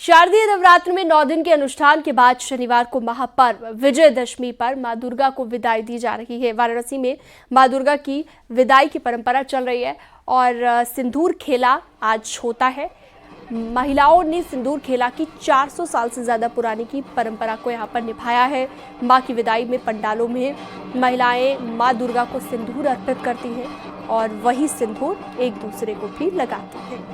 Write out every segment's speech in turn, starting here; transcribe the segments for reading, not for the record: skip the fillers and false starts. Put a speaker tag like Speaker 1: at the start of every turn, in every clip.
Speaker 1: शारदीय नवरात्र में 9 दिन के अनुष्ठान के बाद शनिवार को महापर्व विजयदशमी पर मां दुर्गा को विदाई दी जा रही है। वाराणसी में मां दुर्गा की विदाई की परंपरा चल रही है और सिंदूर खेला आज होता है। महिलाओं ने सिंदूर खेला की 400 साल से ज्यादा पुरानी की परंपरा को यहां पर निभाया है। मां की विदाई में पंडालों में महिलाएं मां दुर्गा को सिंदूर अर्पित करती हैं और वही सिंदूर एक दूसरे को भी लगाती हैं।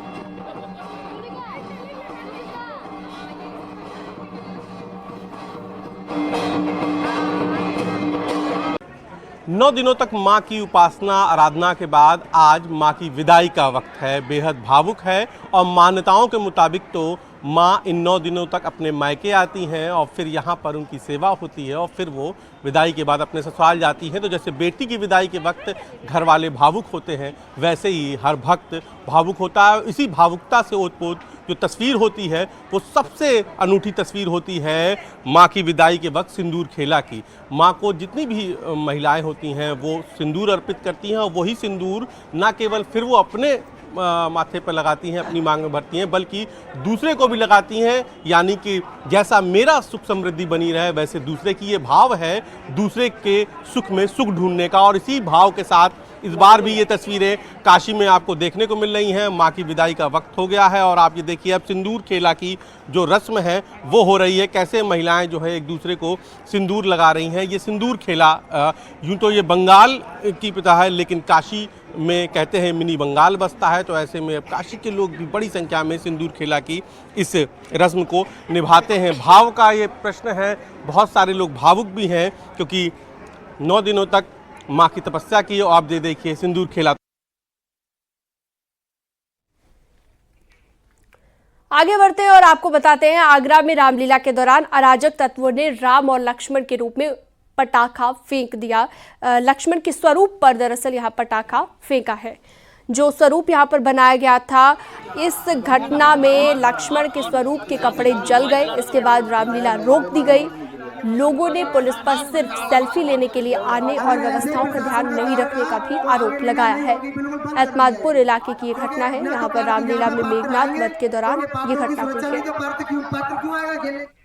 Speaker 2: 9 दिनों तक मां की उपासना आराधना के बाद आज मां की विदाई का वक्त है। बेहद भावुक है और मान्यताओं के मुताबिक तो मां इन 9 दिनों तक अपने मायके आती हैं और फिर यहाँ पर उनकी सेवा होती है और फिर वो विदाई के बाद अपने ससुराल जाती हैं। तो जैसे बेटी की विदाई के वक्त घर वाले भावुक होते हैं, वैसे ही हर भक्त भावुक होता है। इसी भावुकता से ओतप्रोत जो तस्वीर होती है वो सबसे अनूठी तस्वीर होती है माँ की विदाई के वक्त सिंदूर खेला की। माँ को जितनी भी महिलाएं होती हैं वो सिंदूर अर्पित करती हैं और वही सिंदूर ना केवल फिर वो अपने माथे पर लगाती हैं, अपनी मांग में भरती हैं, बल्कि दूसरे को भी लगाती हैं। यानी कि जैसा मेरा सुख समृद्धि बनी रहे वैसे दूसरे की, ये भाव है दूसरे के सुख में सुख ढूंढने का। और इसी भाव के साथ इस बार भी ये तस्वीरें काशी में आपको देखने को मिल रही हैं। माँ की विदाई का वक्त हो गया है और आप ये देखिए अब सिंदूर खेला की जो रस्म है वो हो रही है। कैसे महिलाएं जो है एक दूसरे को सिंदूर लगा रही हैं। ये सिंदूर खेला यूँ तो ये बंगाल की प्रथा है, लेकिन काशी में कहते हैं मिनी बंगाल बसता है। तो ऐसे में अब काशी के लोग भी बड़ी संख्या में सिंदूर खेला की इस रस्म को निभाते हैं। भाव का ये प्रश्न है, बहुत सारे लोग भावुक भी हैं क्योंकि 9 दिनों तक माँ की तपस्या की और आप देखिए सिंदूर खेला।
Speaker 1: आगे बढ़ते हैं और आपको बताते हैं आगरा में रामलीला के दौरान अराजक तत्वों ने राम और लक्ष्मण के रूप में पटाखा फेंक दिया। लक्ष्मण के स्वरूप पर दरअसल यहां पटाखा फेंका है। जो स्वरूप यहां पर बनाया गया था, इस घटना में लक्ष्मण के स्वरूप के कपड़े जल गए। इसके बाद रामलीला रोक दी गई। लोगों ने पुलिस पर सिर्फ सेल्फी लेने के लिए आने और व्यवस्थाओं का ध्यान नहीं रखने का भी आरोप लगाया है। एतमादपुर इलाके की ये घटना है। यहाँ पर रामलीला में मेघनाथ वध के दौरान ये घटना हुई है।